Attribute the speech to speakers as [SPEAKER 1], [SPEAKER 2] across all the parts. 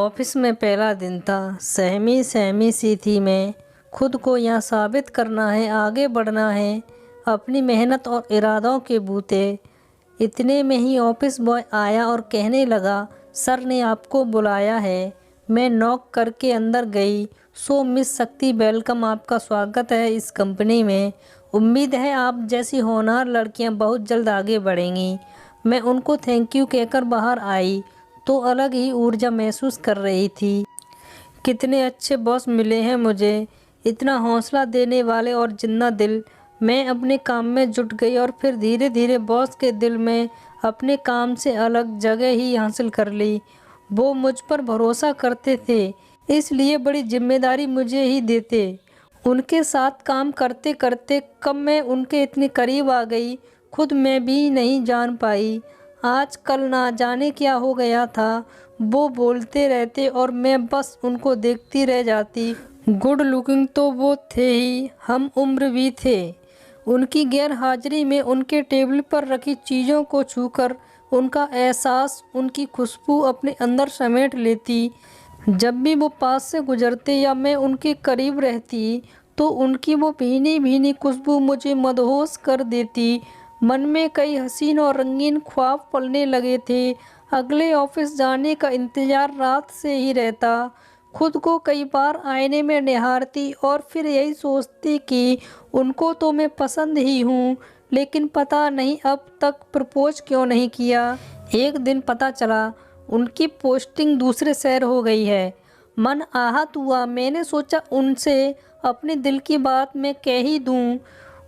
[SPEAKER 1] Office में पहला दिन था। सहमी सहमी सी थी मैं। खुद को यहाँ साबित करना है, आगे बढ़ना है अपनी मेहनत और इरादों के बूते। इतने में ही ऑफिस बॉय आया और कहने लगा, सर ने आपको बुलाया है। मैं नॉक करके अंदर गई। सो मिस शक्ति, वेलकम, आपका स्वागत है इस कंपनी में। उम्मीद है आप जैसी होनहार लड़कियां बहुत जल्द आगे बढ़ेंगी। मैं उनको थैंक यू कहकर बाहर आई तो अलग ही ऊर्जा महसूस कर रही थी। कितने अच्छे बॉस मिले हैं मुझे, इतना हौसला देने वाले और जिन्ना दिल। मैं अपने काम में जुट गई और फिर धीरे धीरे बॉस के दिल में अपने काम से अलग जगह ही हासिल कर ली। वो मुझ पर भरोसा करते थे, इसलिए बड़ी जिम्मेदारी मुझे ही देते। उनके साथ काम करते करते कब मैं उनके इतने करीब आ गई, खुद मैं भी नहीं जान पाई। आज कल ना जाने क्या हो गया था। वो बोलते रहते और मैं बस उनको देखती रह जाती। गुड लुकिंग तो वो थे ही, हम उम्र भी थे। उनकी गैर हाजिरी में उनके टेबल पर रखी चीज़ों को छूकर उनका एहसास, उनकी खुशबू अपने अंदर समेट लेती। जब भी वो पास से गुजरते या मैं उनके करीब रहती तो उनकी वो भीनी भीनी खुशबू मुझे मदहोश कर देती। मन में कई हसीन और रंगीन ख्वाब पलने लगे थे। अगले ऑफिस जाने का इंतज़ार रात से ही रहता। खुद को कई बार आईने में निहारती और फिर यही सोचती कि उनको तो मैं पसंद ही हूँ, लेकिन पता नहीं अब तक प्रपोज क्यों नहीं किया। एक दिन पता चला उनकी पोस्टिंग दूसरे शहर हो गई है। मन आहत हुआ। मैंने सोचा उनसे अपने दिल की बात मैं कह ही दूँ।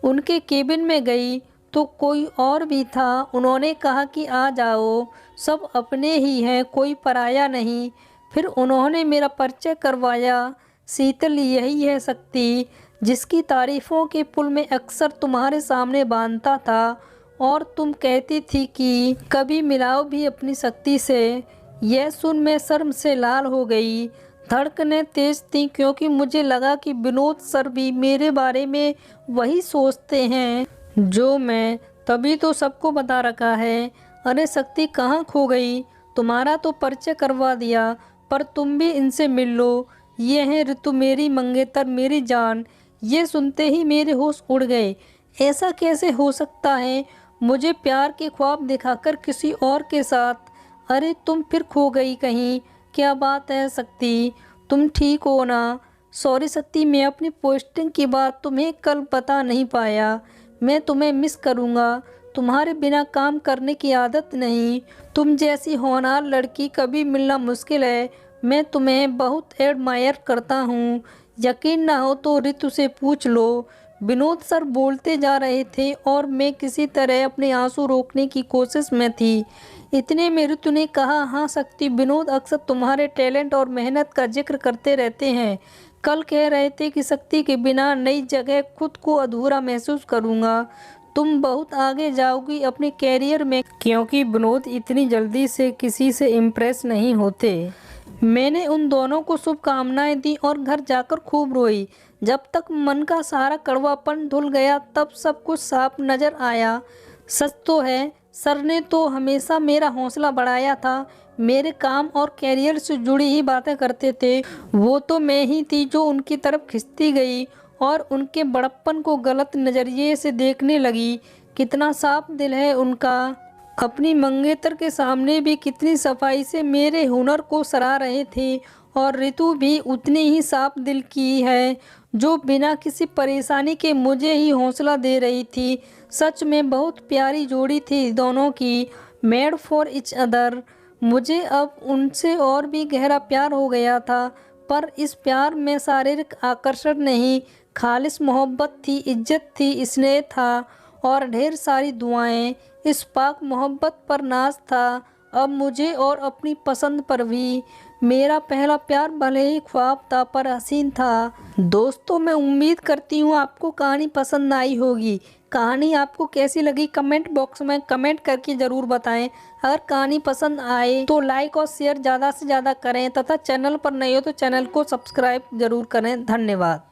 [SPEAKER 1] उनके केबिन में गई तो कोई और भी था। उन्होंने कहा कि आ जाओ, सब अपने ही हैं, कोई पराया नहीं। फिर उन्होंने मेरा परिचय करवाया। शीतल, यही है शक्ति जिसकी तारीफ़ों के पुल में अक्सर तुम्हारे सामने बांधता था और तुम कहती थी कि कभी मिलाओ भी अपनी शक्ति से। यह सुन मैं शर्म से लाल हो गई। धड़कनें तेज थीं क्योंकि मुझे लगा कि विनोद सर भी मेरे बारे में वही सोचते हैं जो मैं। तभी तो सबको बता रखा है। अरे शक्ति, कहाँ खो गई? तुम्हारा तो परिचय करवा दिया, पर तुम भी इनसे मिल लो। ये हैं ऋतु, मेरी मंगेतर, मेरी जान। ये सुनते ही मेरे होश उड़ गए। ऐसा कैसे हो सकता है? मुझे प्यार के ख्वाब दिखाकर किसी और के साथ। अरे तुम फिर खो गई कहीं? क्या बात है शक्ति, तुम ठीक हो ना? सॉरी शक्ति, मैं अपनी पोस्टिंग की बात तुम्हें कल बता नहीं पाया। मैं तुम्हें मिस करूँगा। तुम्हारे बिना काम करने की आदत नहीं। तुम जैसी होनहार लड़की कभी मिलना मुश्किल है। मैं तुम्हें बहुत एडमायर करता हूँ। यकीन ना हो तो ऋतु से पूछ लो। विनोद सर बोलते जा रहे थे और मैं किसी तरह अपने आंसू रोकने की कोशिश में थी। इतने में ऋतु ने कहा, हाँ शक्ति, विनोद अक्सर तुम्हारे टैलेंट और मेहनत का जिक्र करते रहते हैं। कल कह रहे थे कि शक्ति के बिना नई जगह खुद को अधूरा महसूस करूँगा। तुम बहुत आगे जाओगी अपने कैरियर में, क्योंकि विनोद इतनी जल्दी से किसी से इम्प्रेस नहीं होते। मैंने उन दोनों को शुभकामनाएं दी और घर जाकर खूब रोई। जब तक मन का सारा कड़वापन धुल गया तब सब कुछ साफ नजर आया। सच तो है, सर ने तो हमेशा मेरा हौसला बढ़ाया था। मेरे काम और कैरियर से जुड़ी ही बातें करते थे। वो तो मैं ही थी जो उनकी तरफ खिंचती गई और उनके बड़प्पन को गलत नज़रिए से देखने लगी। कितना साफ दिल है उनका। अपनी मंगेतर के सामने भी कितनी सफाई से मेरे हुनर को सराह रहे थे। और ऋतु भी उतनी ही साफ दिल की है जो बिना किसी परेशानी के मुझे ही हौसला दे रही थी। सच में बहुत प्यारी जोड़ी थी दोनों की, मेड फॉर इच अदर। मुझे अब उनसे और भी गहरा प्यार हो गया था, पर इस प्यार में शारीरिक आकर्षण नहीं, खालिस मोहब्बत थी, इज्जत थी, स्नेह था और ढेर सारी दुआएं। इस पाक मोहब्बत पर नाज था अब मुझे और अपनी पसंद पर भी। मेरा पहला प्यार भले ही ख्वाब था पर हसीन था। दोस्तों, मैं उम्मीद करती हूँ आपको कहानी पसंद आई होगी। कहानी आपको कैसी लगी कमेंट बॉक्स में कमेंट करके ज़रूर बताएं। अगर कहानी पसंद आए तो लाइक और शेयर ज़्यादा से ज़्यादा करें तथा चैनल पर नए हो तो चैनल को सब्सक्राइब ज़रूर करें। धन्यवाद।